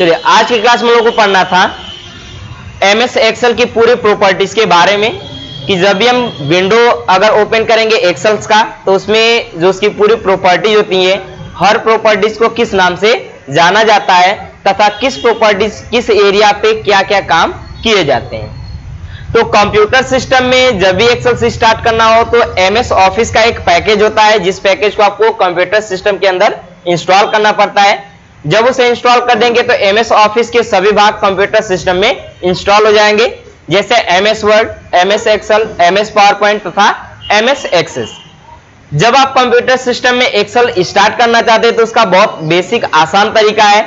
चलिए आज की क्लास में लोगों को पढ़ना था एमएस एक्सेल की पूरी प्रॉपर्टीज के बारे में कि जब भी हम विंडो अगर ओपन करेंगे एक्सेल्स का तो उसमें जो उसकी पूरी प्रॉपर्टीज होती है, हर प्रॉपर्टीज को किस नाम से जाना जाता है तथा किस प्रॉपर्टीज किस एरिया पे क्या क्या काम किए जाते हैं। तो कंप्यूटर सिस्टम में जब भी एक्सेल से स्टार्ट करना हो तो एमएस ऑफिस का एक पैकेज होता है, जिस पैकेज को आपको कंप्यूटर सिस्टम के अंदर इंस्टॉल करना पड़ता है। जब उसे इंस्टॉल कर देंगे तो एमएस ऑफिस के सभी भाग कंप्यूटर सिस्टम में इंस्टॉल हो जाएंगे, जैसे MS Word, MS Excel, MS PowerPoint तथा एमएस एक्सेस। जब आप कंप्यूटर सिस्टम में एक्सेल स्टार्ट करना चाहते हैं तो उसका बहुत बेसिक आसान तरीका है।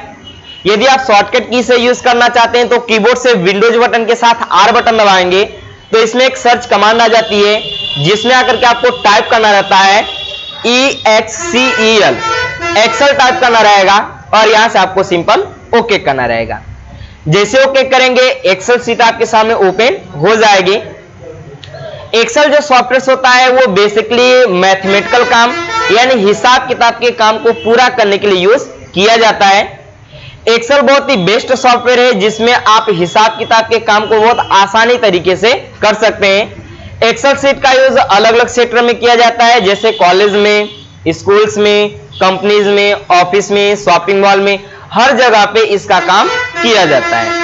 यदि आप शॉर्टकट की से यूज करना चाहते हैं तो कीबोर्ड से विंडोज बटन के साथ आर बटन दबाएंगे तो इसमें एक सर्च कमांड आ जाती है, जिसमें आकर के आपको टाइप करना रहता है EXCEL, एक्सेल टाइप करना रहेगा और यहां से आपको सिंपल ओके करना रहेगा। जैसे ओके करेंगे एक्सेल सीट आपके सामने ओपन हो जाएगी। एक्सेल जो सॉफ्टवेयर होता है वो बेसिकली मैथमेटिकल काम यानी हिसाब किताब के काम को पूरा करने के लिए यूज किया जाता है। एक्सेल बहुत ही बेस्ट सॉफ्टवेयर है जिसमें आप हिसाब किताब के काम को बहुत आसानी तरीके से कर सकते हैं। एक्सेल सीट का यूज अलग अलग सेक्टर में किया जाता है, जैसे कॉलेज में, स्कूल्स में, कंपनीज में, ऑफिस में, शॉपिंग मॉल में, हर जगह पे इसका काम किया जाता है।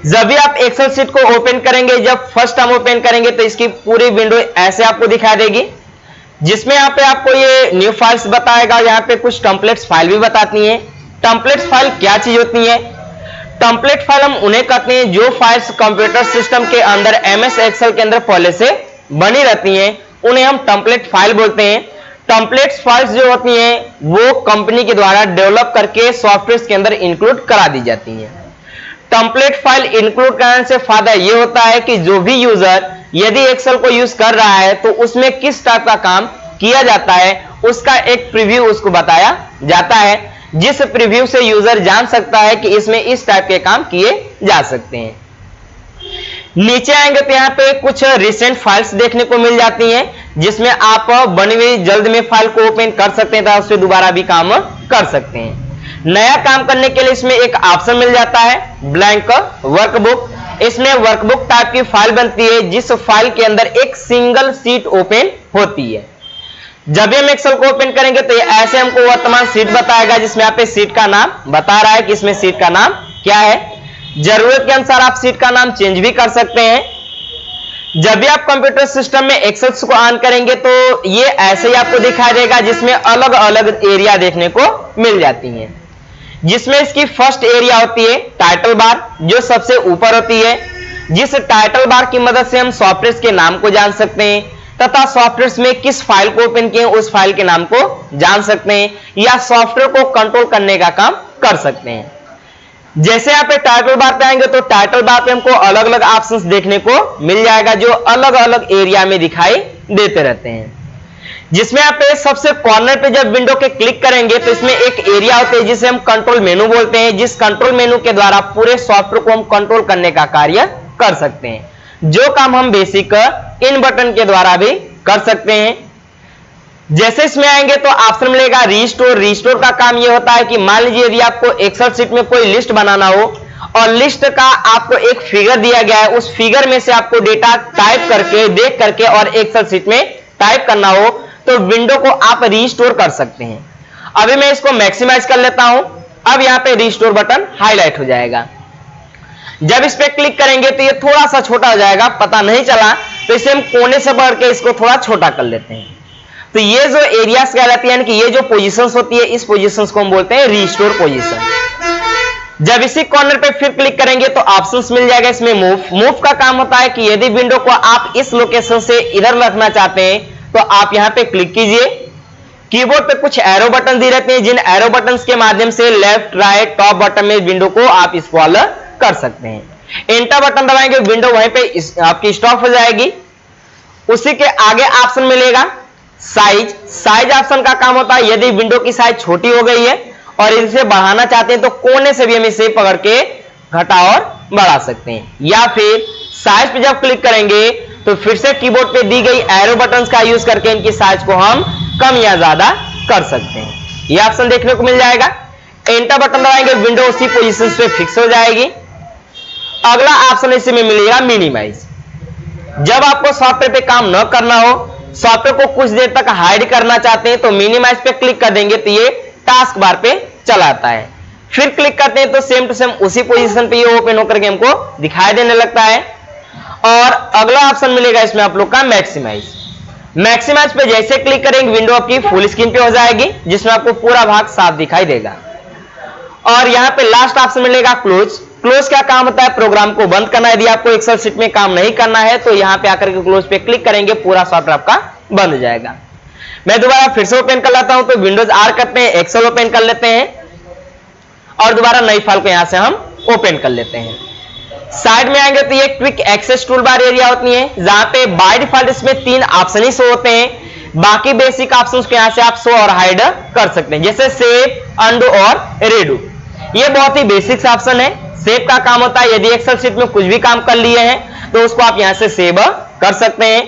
जब भी आप एक्सेल सीट को ओपन करेंगे, जब फर्स्ट टाइम ओपन करेंगे तो इसकी पूरी विंडो ऐसे आपको दिखाई देगी, जिसमें यहाँ पे आपको ये न्यू फाइल्स बताएगा। यहाँ पे कुछ टेम्पलेट्स फाइल भी बताती हैं। टेम्पलेट्स फाइल क्या चीज होती है? टेम्पलेट फाइल हम उन्हें कहते हैं जो फाइल्स कंप्यूटर सिस्टम के अंदर एमएस एक्सेल के अंदर पहले से बनी रहती हैं, उन्हें हम टेम्पलेट फाइल बोलते हैं। टेम्पलेट्स फाइल्स जो होती हैं वो कंपनी के द्वारा डेवलप करके सॉफ्टवेयर के अंदर इंक्लूड करा दी जाती हैं। टेम्पलेट फाइल इंक्लूड करने से फायदा ये होता है कि जो भी यूजर यदि एक्सेल को यूज कर रहा है तो उसमें किस टाइप का काम किया जाता है उसका एक प्रीव्यू उसको बताया जाता है, जिस प्रीव्यू से यूजर जान सकता है कि इसमें इस टाइप के काम किए जा सकते हैं। नीचे आएंगे तो यहाँ पे कुछ रिसेंट फाइल्स देखने को मिल जाती हैं, जिसमें आप बनी हुई जल्द में फाइल को ओपन कर सकते हैं तो उससे दोबारा भी काम कर सकते हैं। नया काम करने के लिए इसमें एक ऑप्शन मिल जाता है ब्लैंक वर्कबुक। इसमें वर्कबुक टाइप की फाइल बनती है, जिस फाइल के अंदर एक सिंगल सीट ओपन होती है। जब हम एक्सेल को ओपन करेंगे तो ऐसे हमको वर्तमान सीट बताएगा, जिसमें यहाँ पे सीट का नाम बता रहा है कि इसमें सीट का नाम क्या है। जरूरत के अनुसार आप सीट का नाम चेंज भी कर सकते हैं। जब भी आप कंप्यूटर सिस्टम में एक्सेल को ऑन करेंगे तो ये ऐसे ही आपको दिखाई देगा, जिसमें अलग अलग एरिया देखने को मिल जाती हैं। जिसमें इसकी फर्स्ट एरिया होती है टाइटल बार, जो सबसे ऊपर होती है, जिस टाइटल बार की मदद से हम सॉफ्टवेयर के नाम को जान सकते हैं तथा सॉफ्टवेयर में किस फाइल को ओपन किए उस फाइल के नाम को जान सकते हैं या सॉफ्टवेयर को कंट्रोल करने का काम कर सकते हैं। जैसे यहाँ पे टाइटल बार पे आएंगे तो टाइटल बार पे हमको अलग अलग ऑप्शंस देखने को मिल जाएगा, जो अलग अलग एरिया में दिखाई देते रहते हैं। जिसमें यहाँ पे सबसे कॉर्नर पे जब विंडो के क्लिक करेंगे तो इसमें एक एरिया होता है जिसे हम कंट्रोल मेनू बोलते हैं, जिस कंट्रोल मेनू के द्वारा पूरे सॉफ्टवेयर को हम कंट्रोल करने का कार्य कर सकते हैं, जो काम हम बेसिक इन बटन के द्वारा भी कर सकते हैं। जैसे इसमें आएंगे तो ऑप्शन मिलेगा रिस्टोर। रिस्टोर का काम यह होता है कि मान लीजिए यदि आपको एक्सेल शीट में कोई लिस्ट बनाना हो और लिस्ट का आपको एक फिगर दिया गया है, उस फिगर में से आपको डेटा टाइप करके देख करके और एक्सेल शीट में टाइप करना हो तो विंडो को आप रिस्टोर कर सकते हैं। अभी मैं इसको मैक्सिमाइज कर लेता हूं। अब यहां पे रिस्टोर बटन हाईलाइट हो जाएगा। जब इस पे क्लिक करेंगे तो ये थोड़ा सा छोटा हो जाएगा, पता नहीं चला तो इसे हम कोने से बढ़ के इसको थोड़ा छोटा कर लेते हैं। तो ये जो एरियाज कहलाती है यानी कि ये जो पोजीशंस होती है, इस पोजीशंस को हम बोलते हैं रिस्टोर पोजीशन। जब इसी कॉर्नर पे फिर क्लिक करेंगे तो ऑप्शंस मिल जाएगा इसमें मूव। मूव का काम होता है कि यदि विंडो को आप इस लोकेशन से इधर रखना चाहते हैं तो आप यहां पे क्लिक कीजिए। कीबोर्ड पे कुछ एरो बटन दिए रहते हैं, जिन एरो बटन के माध्यम से लेफ्ट राइट टॉप बटन में विंडो को आप स्क्रॉल कर सकते हैं। एंटर बटन दबाएंगे विंडो वहीं पे आपकी स्टॉप हो जाएगी। उसी के आगे ऑप्शन मिलेगा साइज। साइज ऑप्शन का काम होता है यदि विंडो की साइज छोटी हो गई है और इसे बढ़ाना चाहते हैं तो कोने से भी हम इसे पकड़ के घटा और बढ़ा सकते हैं, या फिर साइज पे जब क्लिक करेंगे तो फिर से कीबोर्ड पे दी गई एरो बटन्स का यूज करके इनकी साइज को हम कम या ज्यादा कर सकते हैं। यह ऑप्शन देखने को मिल जाएगा। एंटर बटन दबाएंगे, विंडो उसी पोजीशन पे फिक्स हो जाएगी। अगला ऑप्शन इसमें मिलेगा मिनिमाइज। जब आपको सॉफ्टवेयर पे काम न करना हो, सॉफ्टवेयर को कुछ देर तक हाइड करना चाहते हैं तो मिनिमाइज पे क्लिक कर देंगे तो ये टास्क बार पे चला आता है। फिर क्लिक करते हैं तो सेम टू सेम उसी पोजीशन पे ये ओपन होकर के हमको दिखाई देने लगता है। और अगला ऑप्शन मिलेगा इसमें आप लोग का मैक्सिमाइज। मैक्सिमाइज पे जैसे क्लिक करेंगे विंडो आपकी फुल स्क्रीन पे हो जाएगी, जिसमें आपको पूरा भाग साफ दिखाई देगा। और यहां पे लास्ट ऑप्शन मिलेगा क्लोज। क्लोज क्या काम होता है? प्रोग्राम को बंद करना। यदि आपको एक्सेल शीट में काम नहीं करना है तो यहां पे आकर के क्लोज पे क्लिक करेंगे, पूरा सॉफ्टवेयर आपका बंद हो जाएगा। मैं दोबारा फिर से ओपन कर लेता हूं, तो विंडोज आर करते हैं, एक्सेल ओपन कर लेते हैं और दोबारा नई फाइल को यहां से हम ओपन कर लेते हैं। साइड में आएंगे तो ये quick access tool bar area होती है, जहां पे बाय डिफॉल्ट इसमें 3 ऑप्शन ही शो होते हैं। बाकी बेसिक ऑप्शंस को यहां से आप शो और हाइड कर सकते हैं, जैसे सेव, अंडू और रेडू। ये बहुत ही बेसिक ऑप्शन है। सेव का काम होता है यदि एक्सेल शीट में कुछ भी काम कर लिए हैं तो उसको आप यहां से सेव कर सकते हैं।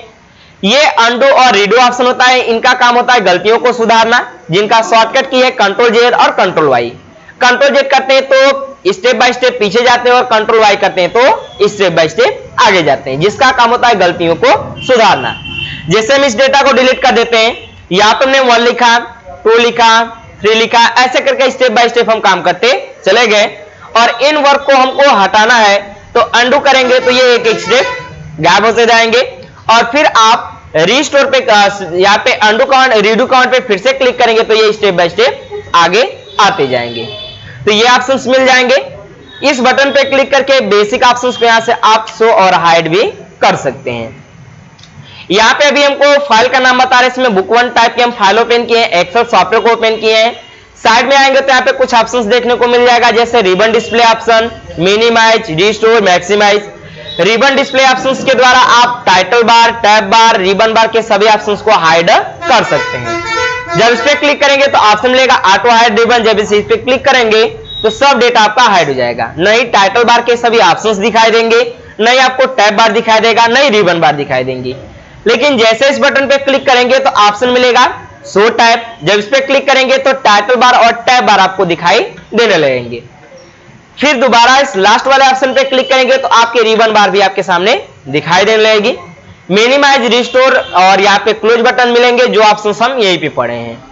ये अंडू और रीडू ऑप्शन होता है, इनका काम होता है गलतियों को सुधारना, जिनका शॉर्टकट की है कंट्रोल जेड और कंट्रोल वाई। कंट्रोल जेड करते हैं तो स्टेप बाय स्टेप पीछे जाते हैं और कंट्रोल वाई करते हैं तो स्टेप बाय स्टेप आगे जाते हैं, जिसका काम होता है गलतियों को सुधारना। जैसे हम इस डेटा को डिलीट कर देते हैं, यहां पर हमने 1 लिखा, 2 लिखा, 3 लिखा, ऐसे करके स्टेप बाय स्टेप हम काम करते चले गए। और इन वर्क को हमको हटाना है तो अंडू करेंगे तो ये एक एक स्टेप गायब होते जाएंगे। और फिर आप रीस्टोर पे यहाँ पे अंडू काउंट, रीडू काउंट पे फिर से क्लिक करेंगे तो ये स्टेप बाय स्टेप आगे आते जाएंगे। तो ये ऑप्शंस मिल जाएंगे। इस बटन पे क्लिक करके बेसिक ऑप्शंस को यहां से आप शो और हाइड भी कर सकते हैं। यहां पे अभी हमको फाइल का नाम बता रहे हैं, इसमें बुक 1 टाइप की हम फाइल ओपन किए हैं, एक्सेल सॉफ्टवेयर को ओपन किए हैं। साइड में आएंगे तो यहाँ पे कुछ ऑप्शंस देखने को मिल जाएगा, जैसे ribbon display option, minimise, restore, maximise. Ribbon display options के द्वारा आप title bar, tab bar, ribbon bar के सभी ऑप्शंस को हाइड कर सकते हैं। जब इस पे क्लिक करेंगे तो ऑप्शन मिलेगा ऑटो हाइड रिबन। जब इस पे क्लिक करेंगे तो सब डेटा आपका हाइड हो जाएगा। नहीं टाइटल बार के सभी ऑप्शंस दिखाई देंगे, नहीं आपको टैब बार दिखाई देगा, नहीं रिबन बार दिखाई देंगी। लेकिन जैसे इस बटन पे क्लिक करेंगे तो ऑप्शन मिलेगा शो टैब। जब इस पे क्लिक करेंगे तो टाइटल बार और टैब बार आपको दिखाई देने लगेंगे। फिर दोबारा इस लास्ट वाले ऑप्शन पे क्लिक करेंगे तो आपके रिबन बार भी आपके सामने दिखाई देने लगेगी। मिनिमाइज, रिस्टोर और यहाँ पे क्लोज बटन मिलेंगे, जो ऑप्शन हम यहीं पे पढ़े हैं।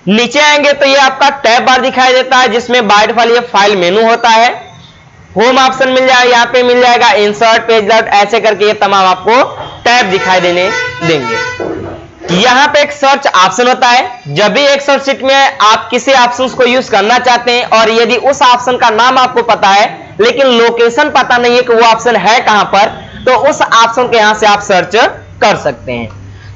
नीचे आएंगे तो ये आपका टैब बार दिखाई देता है, जिसमें बाय डिफॉल्ट ये फाइल मेनू होता है। होम ऑप्शन मिल जाएगा, यहाँ पे मिल जाएगा इंसर्ट, पेज लेआउट, ऐसे करके ये तमाम आपको टैब दिखाई देने देंगे। यहां पे एक सर्च ऑप्शन होता है। जब भी एक्सेल शीट में आप किसी ऑप्शंस को यूज करना चाहते हैं और यदि उस ऑप्शन का नाम आपको पता है लेकिन लोकेशन पता नहीं है कि वो ऑप्शन है कहां पर, तो उस ऑप्शन के यहां से आप सर्च कर सकते हैं।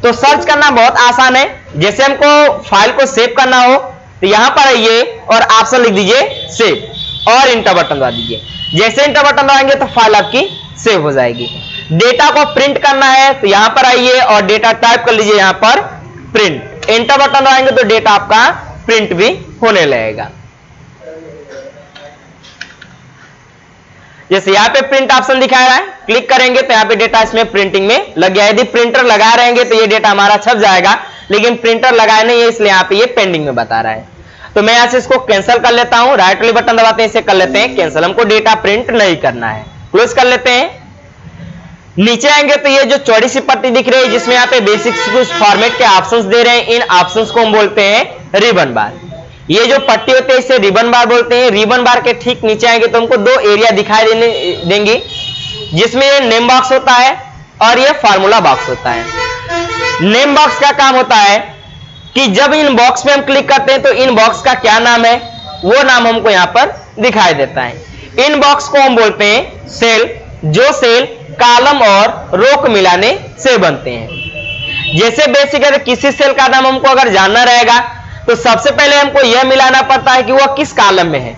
तो सर्च करना बहुत आसान है। जैसे हमको फाइल को सेव करना हो तो यहां पर आइए और ऑप्शन लिख दीजिए सेव और इंटर बटन दबा दीजिए। जैसे इंटर बटन दबाएंगे तो फाइल आपकी सेव हो जाएगी। डेटा को प्रिंट करना है तो यहां पर आइए और डेटा टाइप कर लीजिए, यहां पर प्रिंट। एंटर बटन दबाएंगे तो डेटा आपका प्रिंट भी होने लगेगा। जैसे यहां पे प्रिंट ऑप्शन दिखा रहा है, क्लिक करेंगे तो यहां पे डेटा इसमें प्रिंटिंग में लग गया। यदि प्रिंटर लगा रहेंगे तो ये डेटा हमारा छप जाएगा, लेकिन प्रिंटर लगाए नहीं है इसलिए यहां पे ये पेंडिंग में बता रहा है। तो मैं यहां से इसको कैंसिल कर लेता हूं, राइट वाले बटन दबाते हैं, इसे कर लेते हैं कैंसिल। हमको डेटा प्रिंट नहीं करना है, क्लोज कर लेते हैं। नीचे आएंगे तो ये जो चौड़ी सी पट्टी दिख रही है, जिसमें यहाँ पे बेसिक कुछ फॉर्मेट के ऑप्शंस दे रहे हैं, इन ऑप्शंस को हम बोलते हैं रिबन बार। ये जो पट्टी होती है इसे रिबन बार बोलते हैं। रिबन बार के ठीक नीचे आएंगे तो हमको 2 एरिया दिखाई देंगी, जिसमें ये नेम बॉक्स होता है और ये फार्मूला बॉक्स होता है। नेम बॉक्स का काम होता है कि जब इन बॉक्स में हम क्लिक करते हैं तो इन बॉक्स का क्या नाम है वो नाम हमको यहां पर दिखाई देता है। इन बॉक्स को हम बोलते हैं सेल, जो सेल कॉलम और रो को मिलाने से बनते हैं। जैसे बेसिक है किसी सेल का नाम हमको अगर जानना रहेगा तो सबसे पहले हमको यह मिलाना पड़ता है कि वह किस कॉलम में है।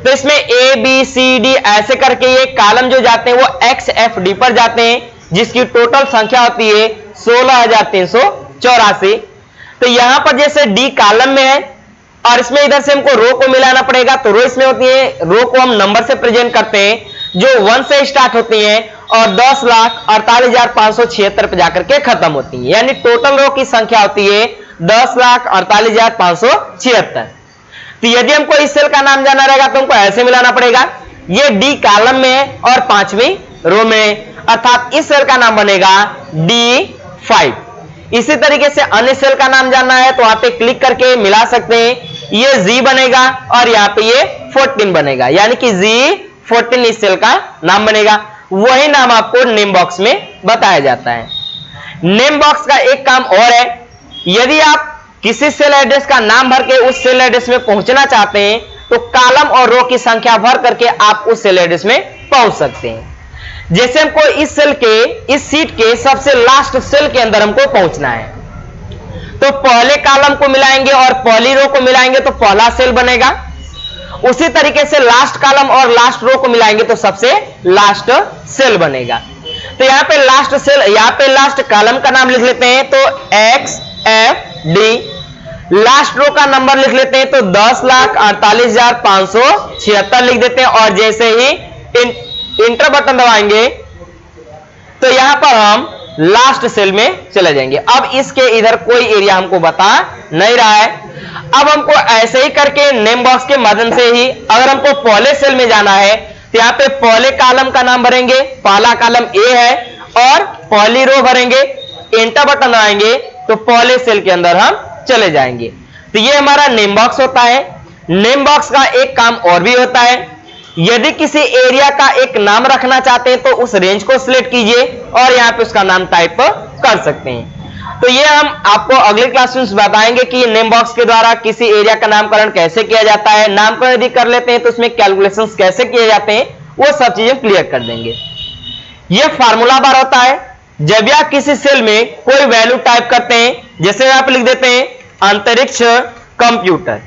तो इसमें ए बी सी डी ऐसे करके ये कॉलम जो जाते हैं वो एक्स एफ डी पर जाते हैं, जिसकी टोटल संख्या होती है 16,384। तो यहां पर जैसे डी कॉलम में है और इसमें इधर से हमको रो को मिलाना पड़ेगा, तो रो इसमें होती है, रो को हम नंबर से प्रेजेंट करते हैं जो 1 से स्टार्ट होती हैं और 10,48,576 पे जाकर के खत्म होती है। यानी टोटल रो की संख्या होती है 10,48,576। तो यदि हमको इस सेल का नाम जानना रहेगा तो हमको ऐसे मिलाना पड़ेगा, ये डी कॉलम में है और 5वीं रो में, अर्थात इस सेल का नाम बनेगा D5। इसी तरीके से अन्य सेल का नाम जानना है तो वहां पे क्लिक करके मिला सकते हैं, ये G बनेगा और यहाँ पे ये 14 बनेगा, यानी कि G14 इस सेल का नाम बनेगा। वही नाम आपको नेम बॉक्स में बताया जाता है। नेम बॉक्स का एक काम और है, यदि आप किसी सेल एड्रेस का नाम भर के उस सेल एड्रेस में पहुंचना चाहते हैं तो कॉलम और रो की संख्या भर करके आप उस सेल एड्रेस में पहुंच सकते हैं। जैसे हमको इस सेल के, इस सीट के सबसे लास्ट सेल के अंदर हमको पहुंचना है, तो पहले कॉलम को मिलाएंगे और पहली रो को मिलाएंगे तो पहला सेल बनेगा। उसी तरीके से लास्ट कॉलम और लास्ट रो को मिलाएंगे तो सबसे लास्ट सेल बनेगा। तो यहां पे लास्ट सेल, यहां पे लास्ट कॉलम का नाम लिख लेते हैं तो XFD, लास्ट रो का नंबर लिख लेते हैं तो 10,48,576 लिख देते हैं और जैसे ही इंटर बटन दबाएंगे तो यहां पर हम लास्ट सेल में चले जाएंगे। अब इसके इधर कोई एरिया हमको बता नहीं रहा है। अब हमको ऐसे ही करके नेम बॉक्स के मदद से ही अगर हमको पहले सेल में जाना है तो यहाँ पे पहले कॉलम का नाम भरेंगे, पहला कॉलम A है और पहली रो भरेंगे, एंटर बटन दबाएंगे तो पहले सेल के अंदर हम चले जाएंगे। तो ये हमारा नेम बॉक्स होता है। नेम बॉक्स का एक काम और भी होता है, यदि किसी एरिया का एक नाम रखना चाहते हैं तो उस रेंज को सिलेक्ट कीजिए और यहाँ पे उसका नाम टाइप कर सकते हैं। तो ये हम आपको अगले क्लास में बताएंगे कि नेम बॉक्स के द्वारा किसी एरिया का नामकरण कैसे किया जाता है, नामकरण यदि कर लेते हैं तो उसमें कैलकुलेशंस कैसे किए जाते हैं, वो सब चीजें क्लियर कर देंगे। ये फार्मूला बार होता है, जब आप किसी सेल में कोई वैल्यू टाइप करते हैं, जैसे यहाँ पे लिख देते हैं अंतरिक्ष कंप्यूटर,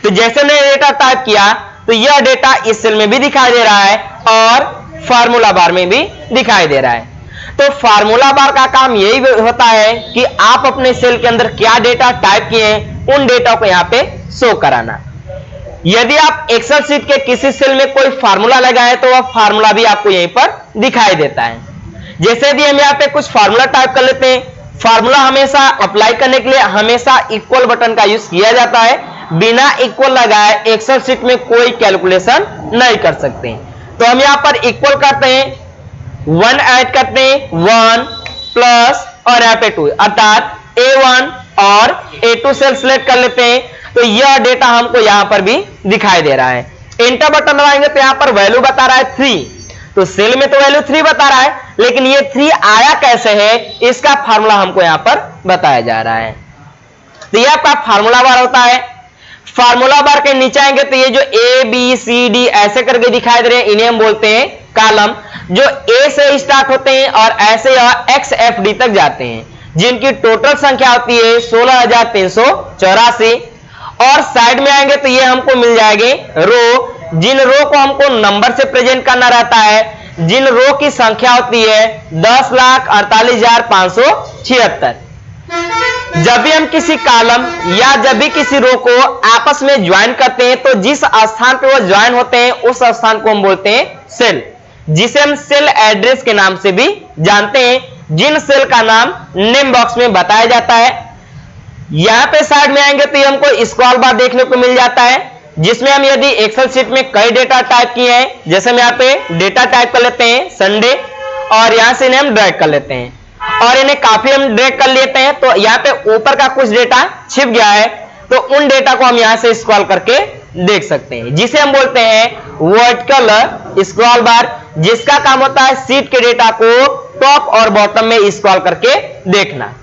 तो जैसे मैंने डेटा टाइप किया तो यह डेटा इस सेल में भी दिखाई दे रहा है और फार्मूला बार में भी दिखाई दे रहा है। तो फार्मूला बार का काम यही होता है कि आप अपने सेल के अंदर क्या डेटा टाइप किए हैं उन डेटा को यहाँ पे शो कराना। यदि आप एक्सेल शीट के किसी सेल में कोई फार्मूला लगाए तो वह फार्मूला भी आपको यहीं पर दिखाई देता है। जैसे भी हम यहाँ पे कुछ फार्मूला टाइप कर लेते हैं, फार्मूला हमेशा अप्लाई करने के लिए हमेशा इक्वल बटन का यूज किया जाता है, बिना इक्वल लगाए एक्सेल शीट में कोई कैलकुलेशन नहीं कर सकते। तो हम यहां पर इक्वल करते हैं, 1 ऐड करते हैं, 1 प्लस और यहाँ पे 2, अर्थात A1 और A2 सेल सिलेक्ट कर लेते हैं तो यह डेटा हमको यहां पर भी दिखाई दे रहा है। एंटर बटन दबाएंगे तो यहां पर वैल्यू बता रहा है 3, तो सेल में तो वैल्यू 3 बता रहा है, लेकिन ये 3 आया कैसे है इसका फार्मूला हमको यहां पर बताया जा रहा है। तो यह आपका फार्मूला बार होता है। फार्मूला बार के नीचे आएंगे तो ये जो ABCD ऐसे करके दिखाई दे रहे हैं इन्हें हम बोलते हैं कॉलम, जो A से स्टार्ट होते हैं और ऐसे XFD तक जाते हैं, जिनकी टोटल संख्या होती है 16,384। और साइड में आएंगे तो ये हमको मिल जाएंगे रो, जिन रो को हमको नंबर से प्रेजेंट करना रहता है, जिन रो की संख्या होती है 10,48,576। जब भी हम किसी कॉलम या जब भी किसी रो को आपस में ज्वाइन करते हैं तो जिस स्थान पे वो ज्वाइन होते हैं उस स्थान को हम बोलते हैं सेल, जिसे हम सेल एड्रेस के नाम से भी जानते हैं, जिन सेल का नाम नेम बॉक्स में बताया जाता है। यहां पे साइड में आएंगे तो ये हमको स्क्रॉल बार देखने को मिल जाता है, जिसमें हम यदि एक्सेल शीट में कई डेटा टाइप किए हैं, जैसे हम यहाँ पे डेटा टाइप कर लेते हैं संडे और यहां से इन्हें हम ड्रैग कर लेते हैं और इन्हें काफी हम ड्रैग कर लेते हैं तो यहाँ पे ऊपर का कुछ डेटा छिप गया है, तो उन डेटा को हम यहां से स्क्रॉल करके देख सकते हैं, जिसे हम बोलते हैं वर्टिकल स्क्रॉल बार, जिसका काम होता है शीट के डेटा को टॉप और बॉटम में स्क्रॉल करके देखना।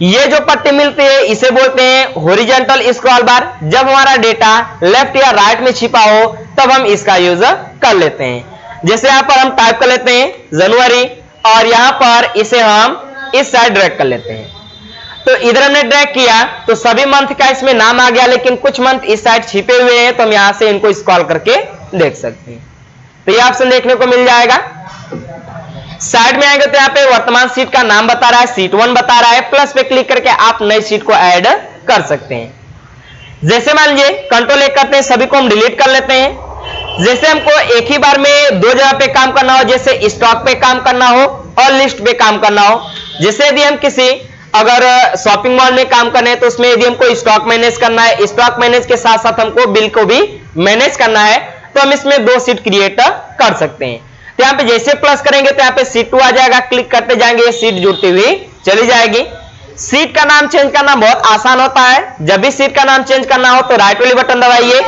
ये जो पट्टी मिलती है इसे बोलते हैं हॉरिजॉन्टल स्क्रॉल बार। जब हमारा डेटा लेफ्ट या राइट में छिपा हो तब हम इसका यूज कर लेते हैं। जैसे यहां पर हम टाइप कर लेते हैं जनवरी और यहां पर इसे हम इस साइड ड्रैग कर लेते हैं, तो इधर हमने ड्रैग किया तो सभी मंथ का इसमें नाम आ गया, लेकिन कुछ मंथ इस साइड छिपे हुए हैं तो हम यहां से इनको स्क्रॉल करके देख सकते हैं। तो ये ऑप्शन देखने को मिल जाएगा। साइड में आएंगे तो यहाँ पे वर्तमान सीट का नाम बता रहा है, सीट 1 बता रहा है, प्लस पे क्लिक करके आप नई सीट को ऐड कर सकते हैं। जैसे मान लीजिए कंट्रोल एक करते हैं, सभी को हम डिलीट कर लेते हैं। जैसे हमको एक ही बार में 2 जगह पे काम करना हो, जैसे स्टॉक पे काम करना हो और लिस्ट पे काम करना हो, जैसे यदि हम किसी अगर शॉपिंग मॉल में काम करना है तो उसमें यदि हमको स्टॉक मैनेज करना है, स्टॉक मैनेज के साथ साथ हमको बिल को भी मैनेज करना है, तो हम इसमें 2 शीट क्रिएट कर सकते हैं। तो यहाँ पे जैसे प्लस करेंगे तो यहाँ पे शीट 2 आ जाएगा, क्लिक करते जाएंगे, ये शीट जुड़ती हुई चली जाएगी। शीट का नाम चेंज करना बहुत आसान होता है। जब भी शीट का नाम चेंज करना हो तो राइट वाली बटन दबाइए,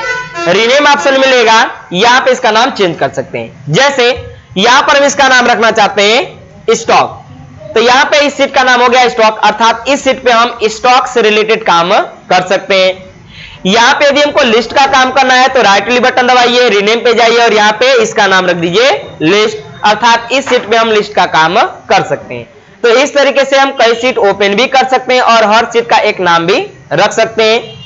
रीनेम ऑप्शन मिलेगा, यहां पे इसका नाम चेंज कर सकते हैं। जैसे यहां पर हम इसका नाम रखना चाहते हैं स्टॉक, तो यहां पे इस शीट का नाम हो गया स्टॉक, अर्थात इस शीट पे हम स्टॉक से रिलेटेड काम कर सकते हैं। यहां पे यदि हमको लिस्ट का काम करना है तो राइट वाली बटन दबाइए, रीनेम पे जाइए और यहां पे इसका नाम रख दीजिए लिस्ट, अर्थात इस शीट पे हम लिस्ट का काम कर सकते हैं। तो इस तरीके से हम कई शीट ओपन भी कर सकते हैं और हर शीट का एक नाम भी रख सकते हैं।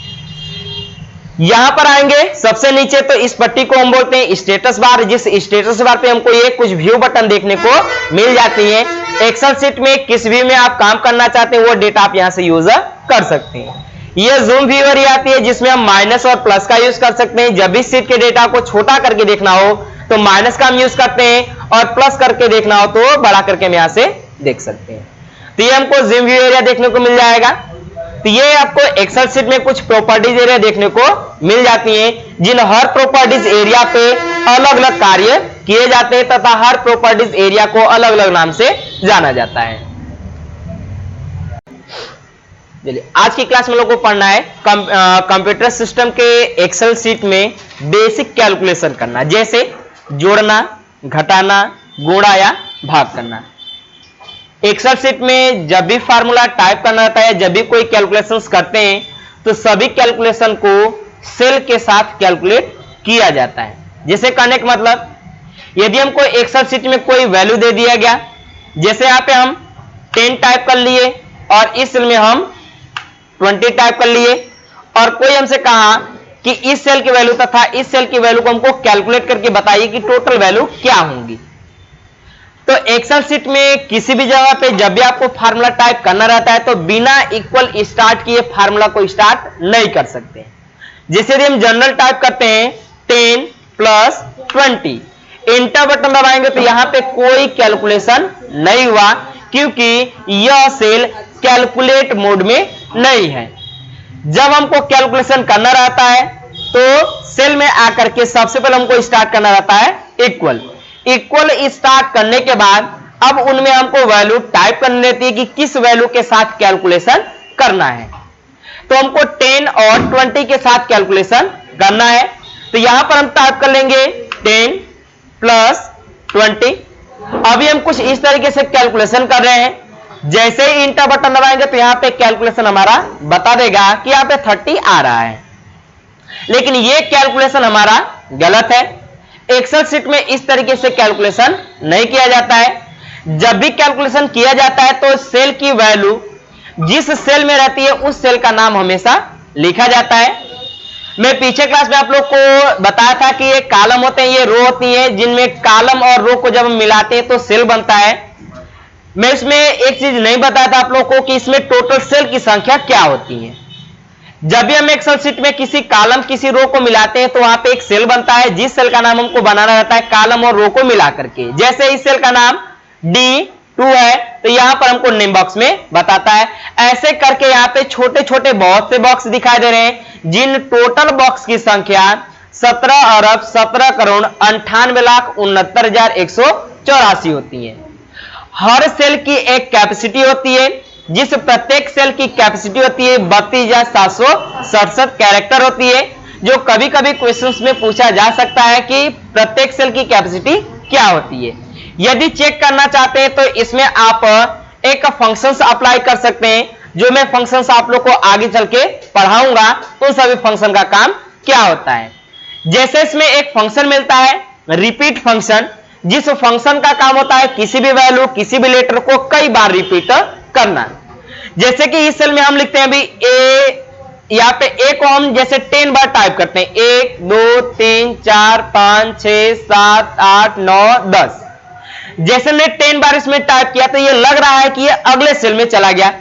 यहां पर आएंगे सबसे नीचे तो इस पट्टी को हम बोलते हैं स्टेटस बार, जिस स्टेटस बार पे हमको ये कुछ व्यू बटन देखने को मिल जाती है। एक्सेल शीट में किस व्यू में आप काम करना चाहते हैं वो डेटा आप यहां से यूज कर सकते हैं। ये जूम व्यूअर आती है जिसमें हम माइनस और प्लस का यूज कर सकते हैं। जब भी शीट के डेटा को छोटा करके देखना हो तो माइनस का हम यूज करते हैं और प्लस करके देखना हो तो बड़ा करके हम यहां से देख सकते हैं। तो ये हमको जूम व्यू एरिया देखने को मिल जाएगा। तो ये आपको एक्सेल शीट में कुछ प्रॉपर्टीज एरिया देखने को मिल जाती हैं, जिन हर प्रॉपर्टीज एरिया पे अलग अलग कार्य किए जाते हैं तथा हर प्रॉपर्टीज एरिया को अलग अलग नाम से जाना जाता है। चलिए आज की क्लास में लोगों को पढ़ना है कंप्यूटर सिस्टम के एक्सेल शीट में बेसिक कैलकुलेशन करना, जैसे जोड़ना, घटाना, गुणा या भाग करना। एक्सेल शीट में जब भी फार्मूला टाइप करना रहता है, जब भी कोई कैलकुलेशंस करते हैं तो सभी कैलकुलेशन को सेल के साथ कैलकुलेट किया जाता है। जैसे करने का मतलब, यदि हमको एक्सेल शीट में कोई वैल्यू दे दिया गया, जैसे यहां पे हम 10 टाइप कर लिए और इस सेल में हम 20 टाइप कर लिए, और कोई हमसे कहा कि इस सेल की वैल्यू तथा इस सेल की वैल्यू को हमको कैलकुलेट करके बताइए कि टोटल वैल्यू क्या होंगी। तो एक्सेल शीट में किसी भी जगह पे जब भी आपको फार्मूला टाइप करना रहता है तो बिना इक्वल स्टार्ट किए फार्मूला को स्टार्ट नहीं कर सकते। जैसे यदि हम जनरल टाइप करते हैं 10 + 20, एंटर बटन दबाएंगे तो यहां पे कोई कैलकुलेशन नहीं हुआ, क्योंकि यह सेल कैलकुलेट मोड में नहीं है। जब हमको कैलकुलेशन करना रहता है तो सेल में आकर के सबसे पहले हमको स्टार्ट करना रहता है इक्वल स्टार्ट करने के बाद अब उनमें हमको वैल्यू टाइप करनी रहती है कि किस वैल्यू के साथ कैलकुलेशन करना है। तो हमको 10 और 20 के साथ कैलकुलेशन करना है, तो यहां पर हम टाइप कर लेंगे 10 + 20। अभी हम कुछ इस तरीके से कैलकुलेशन कर रहे हैं, जैसे ही इंटर बटन दबाएंगे तो यहां पे कैलकुलेशन हमारा बता देगा कि यहां पे 30 आ रहा है, लेकिन ये कैलकुलेशन हमारा गलत है। एक्सेल शीट में इस तरीके से कैलकुलेशन नहीं किया जाता है। जब भी कैलकुलेशन किया जाता है तो सेल की वैल्यू जिस सेल में रहती है उस सेल का नाम हमेशा लिखा जाता है। मैं पीछे क्लास में आप लोग को बताया था कि ये कॉलम होते हैं, ये रो होती है, जिनमें कॉलम और रो को जब हम मिलाते हैं तो सेल बनता है। मैं इसमें एक चीज नहीं बताया था आप लोग को कि इसमें टोटल सेल की संख्या क्या होती है। जब भी हम एक्सेल शीट में किसी कॉलम किसी रो को मिलाते हैं तो वहां पे एक सेल बनता है, जिस सेल का नाम हमको बनाना रहता है कॉलम और रो को मिला करके। जैसे इस सेल का नाम D2 है तो यहां पर हमको नेम बॉक्स में बताता है। ऐसे करके यहां पे छोटे छोटे बहुत से बॉक्स दिखाई दे रहे हैं, जिन टोटल बॉक्स की संख्या 17,17,98,69,184 होती है। हर सेल की एक कैपेसिटी होती है, जिस प्रत्येक सेल की कैपेसिटी होती है 32,767 कैरेक्टर होती है, जो कभी कभी क्वेश्चंस में पूछा जा सकता है कि प्रत्येक सेल की कैपेसिटी क्या होती है। यदि चेक करना चाहते हैं तो इसमें आप एक फंक्शंस अप्लाई कर सकते हैं, जो मैं फंक्शंस आप लोग को आगे चल के पढ़ाऊंगा। उन सभी फंक्शन का काम क्या होता है, जैसे इसमें एक फंक्शन मिलता है रिपीट फंक्शन, जिस फंक्शन का काम होता है किसी भी वैल्यू किसी भी लेटर को कई बार रिपीट करना। जैसे कि इस सेल में हम लिखते हैं अभी ए, यहां पे ए को हम जैसे 10 बार टाइप करते हैं, 1 2 3 4 5 6 7 8 9 10। जैसे ने 10 बार इसमें टाइप किया तो ये लग रहा है कि ये अगले सेल में चला गया,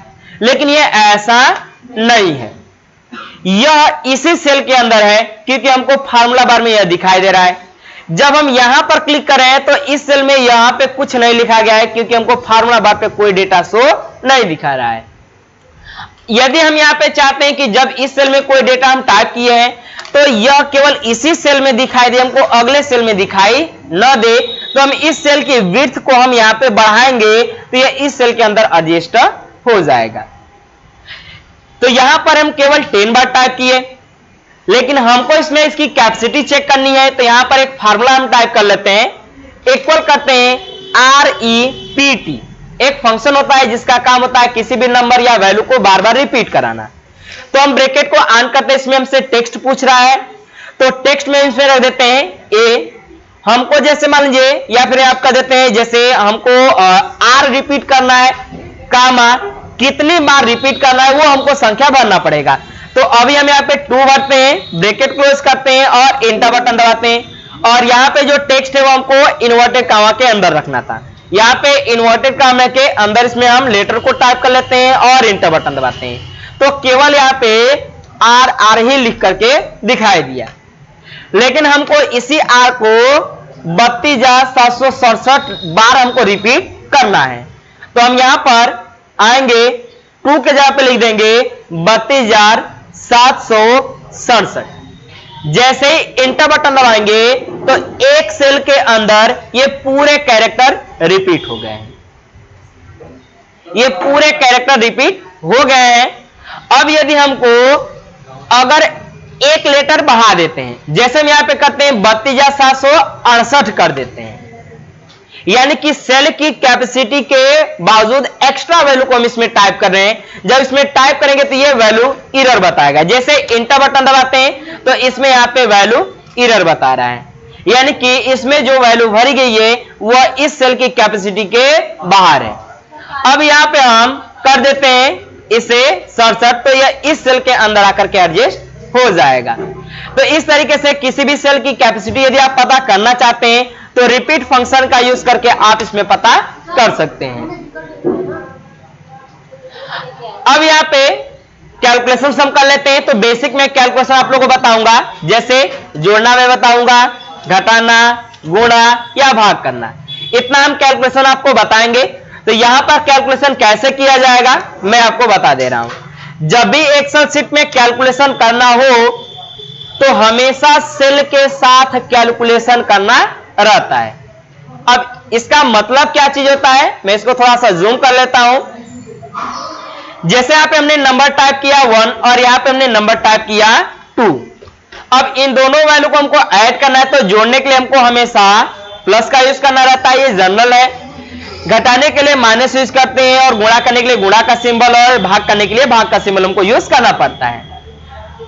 लेकिन ये ऐसा नहीं है, यह इसी सेल के अंदर है, क्योंकि हमको फार्मूला बार में यह दिखाई दे रहा है। जब हम यहां पर क्लिक कर रहे हैं तो इस सेल में यहां पे कुछ नहीं लिखा गया है, क्योंकि हमको फार्मूला बार पे कोई डेटा शो नहीं दिखा रहा है। यदि हम यहां पे चाहते हैं कि जब इस सेल में कोई डेटा हम टाइप किए हैं तो यह केवल इसी सेल में दिखाई दे, हमको अगले सेल में दिखाई न दे, तो हम इस सेल की विड्थ को हम यहां पे बढ़ाएंगे तो यह इस सेल के अंदर एडजस्ट हो जाएगा। तो यहां पर हम केवल 10 बार टाइप किए, लेकिन हमको इसमें इसकी कैपेसिटी चेक करनी है, तो यहां पर एक फार्मूला हम टाइप कर लेते हैं, इक्वल करते हैं REPT। एक फंक्शन होता है जिसका काम होता है किसी भी नंबर या वैल्यू को बार बार रिपीट कराना। तो हम ब्रैकेट को ऑन करते हैं, इसमें हमसे टेक्स्ट पूछ रहा है, तो टेक्स्ट में इसमें रख देते हैं ए। हमको जैसे मान लीजिए या फिर आप कर देते हैं जैसे हमको R रिपीट करना है, कामा कितनी बार रिपीट करना है वो हमको संख्या भरना पड़ेगा। तो अभी हम यहाँ पे 2 भरते हैं, ब्रैकेट क्लोज करते हैं और एंटर बटन दबाते हैं, और यहाँ पे जो टेक्स्ट है वो हमको इन्वर्टेड कामा के अंदर रखना था। यहाँ पे इन्वर्टेड कामा के अंदर इसमें हम लेटर को टाइप कर लेते हैं और एंटर बटन दबाते हैं, तो केवल यहाँ पे R ही लिख करके दिखाई दिया। लेकिन हमको इसी R को 32,767 बार हमको रिपीट करना है, तो हम यहां पर आएंगे, 2 के जगह पे लिख देंगे 32,767। जैसे ही इंटर बटन दबाएंगे तो एक सेल के अंदर ये पूरे कैरेक्टर रिपीट हो गए हैं, ये पूरे कैरेक्टर रिपीट हो गए हैं। अब यदि हमको अगर एक लेटर बढ़ा देते हैं, जैसे हम यहां पे करते हैं 32,768 कर देते हैं, यानी कि सेल की कैपेसिटी के बावजूद एक्स्ट्रा वैल्यू को हम इसमें टाइप कर रहे हैं। जब इसमें टाइप करेंगे तो ये वैल्यू एरर बताएगा। जैसे इंटर बटन दबाते हैं तो इसमें यहां पे वैल्यू एरर बता रहा है, यानी कि इसमें जो वैल्यू भरी गई है वह इस सेल की कैपेसिटी के बाहर है। अब यहां पे हम कर देते हैं इसे 67, तो यह इस सेल के अंदर आकर के एडजस्ट हो जाएगा। तो इस तरीके से किसी भी सेल की कैपेसिटी यदि आप पता करना चाहते हैं तो रिपीट फंक्शन का यूज करके आप इसमें पता कर सकते हैं। अब यहां पे कैलकुलेशन हम कर लेते हैं, तो बेसिक में कैलकुलेशन आप लोगों को बताऊंगा, जैसे जोड़ना में बताऊंगा, घटाना, गुणा या भाग करना, इतना हम कैलकुलेशन आपको बताएंगे। तो यहां पर कैलकुलेशन कैसे किया जाएगा मैं आपको बता दे रहा हूं। जब भी एक्सेल शीट में कैलकुलेशन करना हो तो हमेशा सेल के साथ कैलकुलेशन करना रहता है। अब इसका मतलब क्या चीज होता है, मैं इसको थोड़ा सा जूम कर लेता हूं। जैसे यहां पे हमने नंबर टाइप किया 1 और यहां पे हमने नंबर टाइप किया 2। अब इन दोनों वैल्यू को हमको ऐड करना है, तो जोड़ने के लिए हमको हमेशा प्लस का यूज करना रहता है, ये जनरल है। घटाने के लिए माइनस यूज करते हैं, और गुणा करने के लिए गुणा का सिंबल, और भाग करने के लिए भाग का सिंबल हमको यूज करना पड़ता है।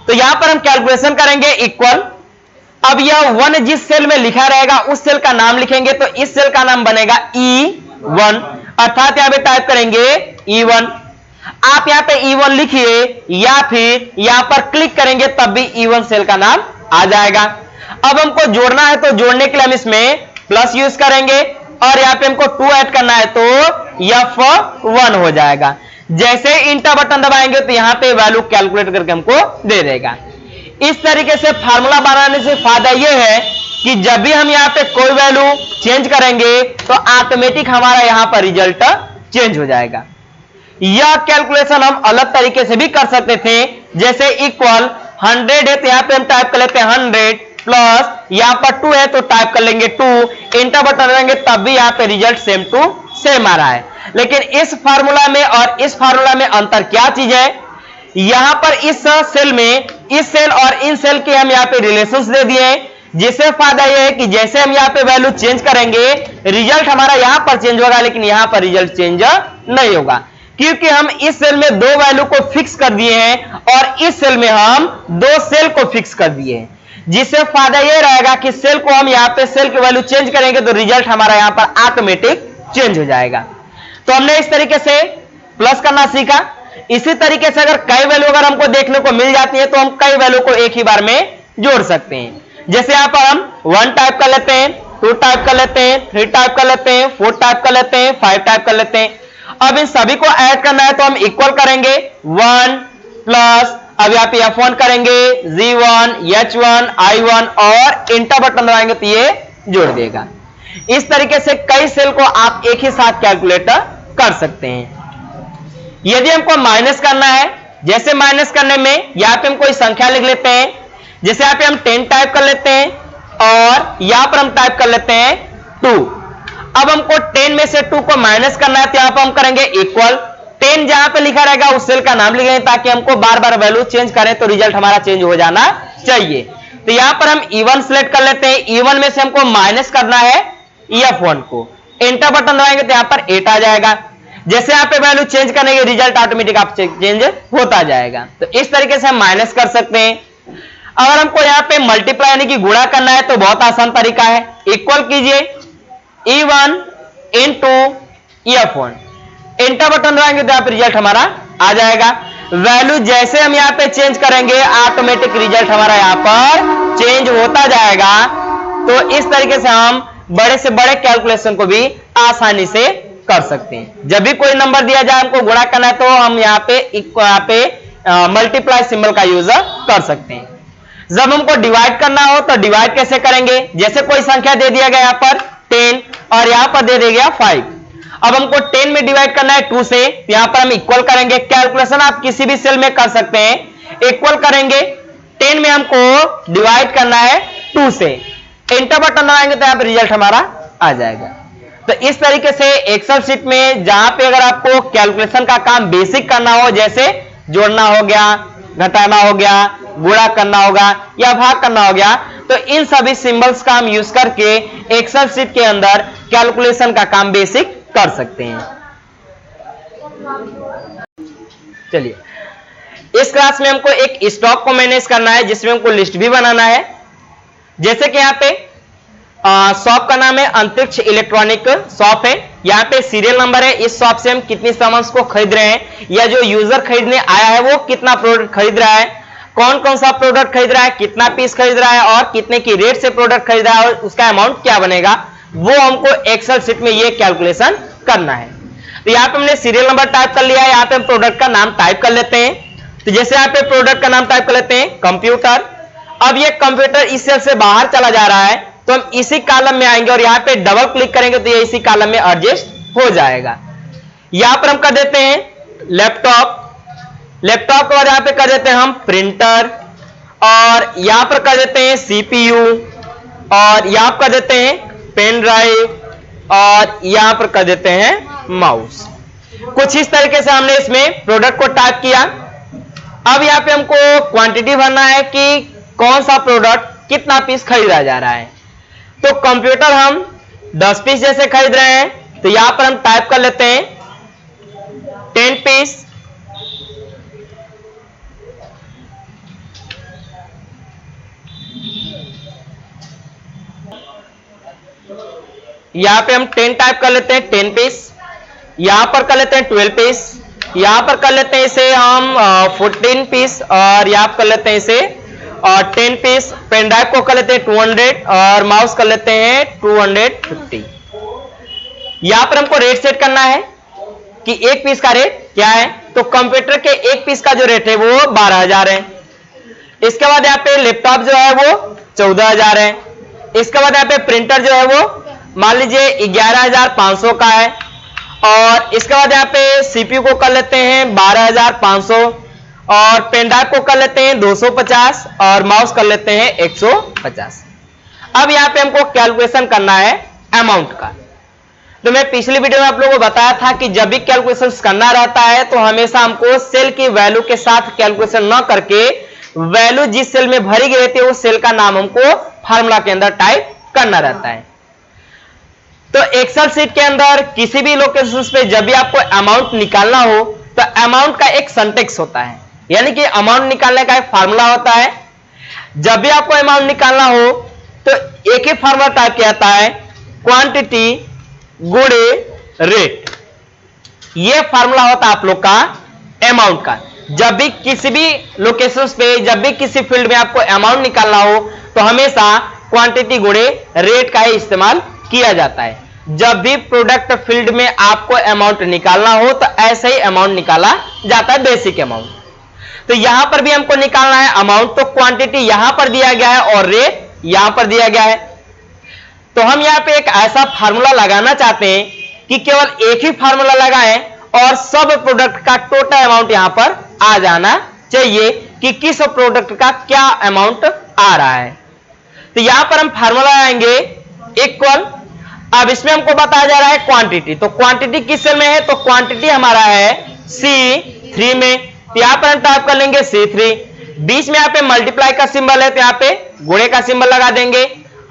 तो यहां पर हम कैलकुलेशन करेंगे इक्वल। अब यह 1 जिस सेल में लिखा रहेगा उस सेल का नाम लिखेंगे, तो इस सेल का नाम बनेगा E1, अर्थात यहां पे टाइप करेंगे E1। आप यहां पे E1 लिखिए या फिर यहां पर क्लिक करेंगे तब भी E1 सेल का नाम आ जाएगा। अब हमको जोड़ना है, तो जोड़ने के लिए हम इसमें प्लस यूज करेंगे, और यहां पे हमको 2 ऐड करना है तो F1 हो जाएगा। जैसे इंटर बटन दबाएंगे तो यहां पे वैल्यू कैलकुलेट करके हमको दे देगा। इस तरीके से फार्मूला बनाने से फायदा यह है कि जब भी हम यहां पे कोई वैल्यू चेंज करेंगे तो ऑटोमेटिक हमारा यहां पर रिजल्ट चेंज हो जाएगा। यह कैलकुलेशन हम अलग तरीके से भी कर सकते थे, जैसे इक्वल 100 है तो यहां पे हम टाइप कर लेते हैं 100, प्लस यहां पर 2 है तो टाइप कर लेंगे 2, इंटर बटन देंगे तब भी यहां पे रिजल्ट सेम टू सेम आ रहा है। लेकिन इस फार्मूला में और इस फार्मूला में अंतर क्या चीज है, यहां पर इस सेल में इस सेल और इन सेल के हम यहां पे रिलेशंस दे दिए हैं, जिससे फायदा यह है कि जैसे हम यहां पे वैल्यू चेंज करेंगे रिजल्ट हमारा यहां पर चेंज होगा, लेकिन यहां पर रिजल्ट चेंज नहीं होगा, क्योंकि हम इस सेल में 2 वैल्यू को फिक्स कर दिए हैं और इस सेल में हम 2 सेल को फिक्स कर दिए हैं, जिससे फायदा यह रहेगा कि सेल को हम यहां पे सेल की वैल्यू चेंज करेंगे तो रिजल्ट हमारा यहां पर ऑटोमेटिक चेंज हो जाएगा। तो हमने इस तरीके से प्लस करना सीखा। इसी तरीके से अगर कई वैल्यू अगर हमको देखने को मिल जाती है तो हम कई वैल्यू को एक ही बार में जोड़ सकते हैं। जैसे यहां पर हम 1 टाइप कर लेते हैं, 2 टाइप कर लेते हैं, 3 टाइप कर लेते हैं, 4 टाइप कर लेते हैं, 5 टाइप कर लेते हैं। अब इन सभी को ऐड करना है तो हम इक्वल करेंगे 1 प्लस, अब यहां पे F1 करेंगे, G1, H1, I1 और इंटर बटन दबाएंगे तो ये जोड़ देगा। इस तरीके से कई सेल को आप एक ही साथ कैलकुलेट कर सकते हैं। यदि हमको माइनस करना है जैसे माइनस करने में यहाँ पे हम कोई संख्या लिख लेते हैं, जैसे यहाँ पे हम 10 टाइप कर लेते हैं और यहाँ पर हम टाइप कर लेते हैं 2। अब हमको 10 में से 2 को माइनस करना है, तो यहाँ पर हम करेंगे इक्वल 10 जहां पे लिखा रहेगा उस सेल का नाम लिखेंगे ताकि हमको बार बार वैल्यू चेंज करें तो रिजल्ट हमारा चेंज हो जाना चाहिए। तो यहां पर हम E1 सिलेक्ट कर लेते हैं, E1 में से हमको माइनस करना है F1 को, एंटर बटन दबाएंगे तो यहां पर 8 आ जाएगा। जैसे यहां पे वैल्यू चेंज करने के रिजल्ट ऑटोमेटिक आप चेंज होता जाएगा। तो इस तरीके से हम माइनस कर सकते हैं। अगर हमको यहाँ पे मल्टीप्लाई यानी कि गुणा करना है तो बहुत आसान तरीका है, इक्वल कीजिए E1 into F1, enter button दबाएंगे तो यहाँ पे रिजल्ट हमारा आ जाएगा। वैल्यू जैसे हम यहाँ पे चेंज करेंगे ऑटोमेटिक रिजल्ट हमारा यहाँ पर चेंज होता जाएगा। तो इस तरीके से हम बड़े से बड़े कैलकुलेशन को भी आसानी से कर सकते हैं। जब भी कोई नंबर दिया जाए हमको गुणा करना है तो हम यहाँ पे मल्टीप्लाई सिंबल का यूज कर सकते हैं। जब हमको डिवाइड करना हो तो डिवाइड कैसे करेंगे, जैसे कोई संख्या दे दिया गया यहाँ पर 10 और यहाँ पर दे दिया गया 5। अब हमको 10 में डिवाइड करना है 2 से, यहां पर हम इक्वल करेंगे। कैलकुलेशन आप किसी भी सेल में कर सकते हैं, इक्वल करेंगे 10 में हमको डिवाइड करना है 2 से, एंटर बटन दबाएंगे तो यहां पर रिजल्ट हमारा आ जाएगा। तो इस तरीके से एक्सेल शीट में जहां पे अगर आपको कैलकुलेशन का काम बेसिक करना हो, जैसे जोड़ना हो गया, घटाना हो गया, गुणा करना होगा या भाग करना हो गया, तो इन सभी सिंबल्स का हम यूज करके एक्सेल शीट के अंदर कैलकुलेशन का काम बेसिक कर सकते हैं। चलिए, इस क्लास में हमको एक स्टॉक को मैनेज करना है जिसमें हमको लिस्ट भी बनाना है। जैसे कि यहाँ पे शॉप का नाम है अंतरिक्ष इलेक्ट्रॉनिक शॉप है, यहाँ पे सीरियल नंबर है, इस शॉप से हम कितनी सामान को खरीद रहे हैं या जो यूजर खरीदने आया है वो कितना प्रोडक्ट खरीद रहा है, कौन कौन सा प्रोडक्ट खरीद रहा है, कितना पीस खरीद रहा है और कितने की रेट से प्रोडक्ट खरीद रहा है और उसका अमाउंट क्या बनेगा, वो हमको एक्सेल शीट में ये कैलकुलेशन करना है। तो यहाँ पे हमने सीरियल नंबर टाइप कर लिया है, यहाँ पे हम प्रोडक्ट का नाम टाइप कर लेते हैं। तो जैसे यहाँ पे प्रोडक्ट का नाम टाइप कर लेते हैं कंप्यूटर। अब ये कंप्यूटर इस सेल से बाहर चला जा रहा है तो हम इसी कॉलम में आएंगे और यहाँ पे डबल क्लिक करेंगे तो ये इसी कॉलम में एडजस्ट हो जाएगा। यहाँ पर हम कर देते हैं लैपटॉप, लैपटॉप के बाद यहाँ पे कर देते हैं हम प्रिंटर और यहाँ पर कर देते हैं CPU और यहाँ पर कर देते हैं पेन ड्राइव और यहां पर कर देते हैं माउस। कुछ इस तरीके से हमने इसमें प्रोडक्ट को टाइप किया। अब यहां पे हमको क्वांटिटी भरना है कि कौन सा प्रोडक्ट कितना पीस खरीदा जा रहा है। तो कंप्यूटर हम 10 पीस जैसे खरीद रहे हैं तो यहां पर हम टाइप कर लेते हैं 10 पीस। यहां पे हम 10 टाइप कर लेते हैं 10 पीस, यहां पर कर लेते हैं 12 पीस, यहां पर कर लेते हैं इसे हम 14 पीस और यहां पर कर लेते हैं इसे 10 पीस। पेन ड्राइव को कर लेते हैं 200 और माउस कर लेते हैं 250। यहां पर हमको रेट सेट करना है कि एक पीस का रेट क्या है। तो कंप्यूटर के एक पीस का जो रेट है वो 12,000 है। इसके बाद यहाँ पे लैपटॉप जो है वो 14,000 है। इसके बाद यहाँ पे प्रिंटर जो है वो मान लीजिए 11,500 का है और इसके बाद यहाँ पे CPU को कर लेते हैं 12,500 और पेन ड्राइव को कर लेते हैं 250 और माउस कर लेते हैं 150। अब यहाँ पे हमको कैलकुलेशन करना है अमाउंट का। तो मैं पिछली वीडियो में आप लोगों को बताया था कि जब भी कैलकुलेशन करना रहता है तो हमेशा हमको सेल की वैल्यू के साथ कैलकुलेशन न करके वैल्यू जिस सेल में भरी गई रहती है उस सेल का नाम हमको फार्मूला के अंदर टाइप करना रहता है। तो एक्सेल शीट के अंदर किसी भी लोकेशन पे जब भी आपको अमाउंट निकालना हो तो अमाउंट का एक सिंटेक्स होता है, यानी कि अमाउंट निकालने का एक फार्मूला होता है। जब भी आपको अमाउंट निकालना हो तो एक ही फार्मूला टाइप किया जाता है, क्वांटिटी गुणे रेट। ये फार्मूला होता है आप लोग का अमाउंट का। जब भी किसी भी लोकेशन पे जब भी किसी फील्ड में आपको अमाउंट निकालना हो तो हमेशा क्वांटिटी गुणे रेट का ही इस्तेमाल किया जाता है। जब भी प्रोडक्ट फील्ड में आपको अमाउंट निकालना हो तो ऐसे ही अमाउंट निकाला जाता है, बेसिक अमाउंट। तो यहां पर भी हमको निकालना है अमाउंट, तो क्वांटिटी यहां पर दिया गया है और रेट यहां पर दिया गया है। तो हम यहां पे एक ऐसा फार्मूला लगाना चाहते हैं कि केवल एक ही फार्मूला लगाएं और सब प्रोडक्ट का टोटल अमाउंट यहां पर आ जाना चाहिए कि किस प्रोडक्ट का क्या अमाउंट आ रहा है। तो यहां पर हम फार्मूला आएंगे इक्वल, अब इसमें हमको बताया जा रहा है क्वांटिटी, तो क्वांटिटी किस सेल में है, तो क्वांटिटी हमारा है C3 में, तो यहां पर हम टाइप कर लेंगे C3, बीच में यहां पे मल्टीप्लाई का सिंबल है तो यहां पे गुणे का सिंबल लगा देंगे।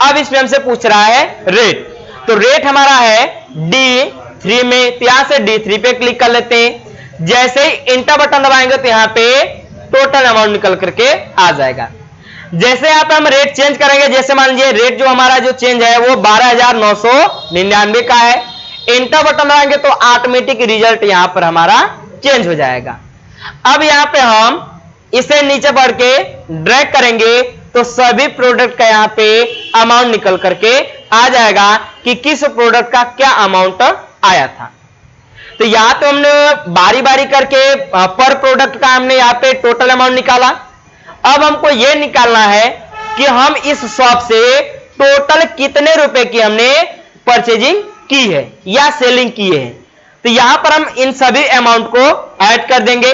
अब इसमें हमसे पूछ रहा है रेट, तो रेट हमारा है D3 में, तो यहां से D3 पे क्लिक कर लेते हैं। जैसे ही इंटर बटन दबाएंगे तो यहां पे टोटल अमाउंट निकल करके आ जाएगा। जैसे यहां पे हम रेट चेंज करेंगे, जैसे मान लीजिए रेट जो हमारा जो चेंज है वो 12,999 का है, इंटर बटन दबाएंगे तो ऑटोमेटिक रिजल्ट यहां पर हमारा चेंज हो जाएगा। अब यहां पे हम इसे नीचे बढ़ के ड्रैग करेंगे तो सभी प्रोडक्ट का यहां पे अमाउंट निकल करके आ जाएगा कि किस प्रोडक्ट का क्या अमाउंट आया था। तो यहां तो हमने बारी बारी करके पर प्रोडक्ट का हमने यहां पे टोटल अमाउंट निकाला। अब हमको यह निकालना है कि हम इस शॉप से टोटल कितने रुपए की हमने परचेजिंग की है या सेलिंग की है। तो यहां पर हम इन सभी अमाउंट को ऐड कर देंगे।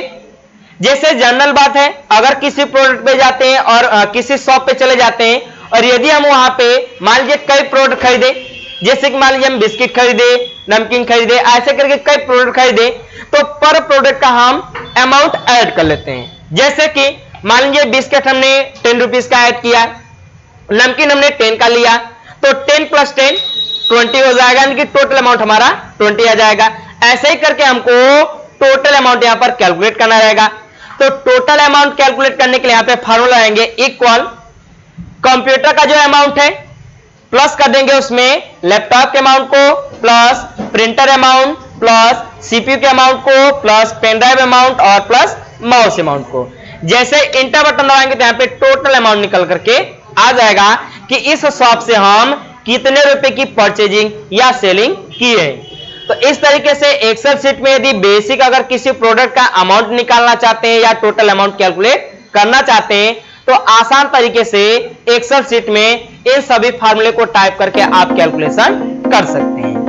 जैसे जनरल बात है, अगर किसी प्रोडक्ट पे जाते हैं और किसी शॉप पे चले जाते हैं और यदि हम वहां पे मान लीजिए कई प्रोडक्ट खरीदे, जैसे कि मान लीजिए हम बिस्किट खरीदे, नमकीन खरीदे, ऐसे करके कई प्रोडक्ट खरीदे, तो पर प्रोडक्ट का हम अमाउंट ऐड कर लेते हैं। जैसे कि मान लीजिए बिस्किट हमने 10 रुपीज का ऐड किया, नमकीन हमने 10 का लिया, तो 10 + 10 20 हो जाएगा, यानी कि टोटल अमाउंट हमारा 20 आ जाएगा। ऐसे ही करके हमको टोटल अमाउंट यहां पर कैलकुलेट करना रहेगा। तो टोटल अमाउंट कैलकुलेट करने के लिए यहां पे फार्मूला आएंगे इक्वल, कंप्यूटर का जो अमाउंट है प्लस कर देंगे उसमें लैपटॉप के अमाउंट को, plus printer amount, plus CPU के अमाउंट को, प्लस पेन ड्राइव अमाउंट और प्लस माउस अमाउंट को। जैसे इंटर बटन दबाएंगे तो यहां पे टोटल अमाउंट निकल करके आ जाएगा कि इस शॉप से हम कितने रुपए की परचेजिंग या सेलिंग की है। तो इस तरीके से एक्सेल शीट में यदि बेसिक अगर किसी प्रोडक्ट का अमाउंट निकालना चाहते हैं या टोटल अमाउंट कैलकुलेट करना चाहते हैं तो आसान तरीके से एक्सेल शीट में इन सभी फार्मूले को टाइप करके आप कैलकुलेशन कर सकते हैं।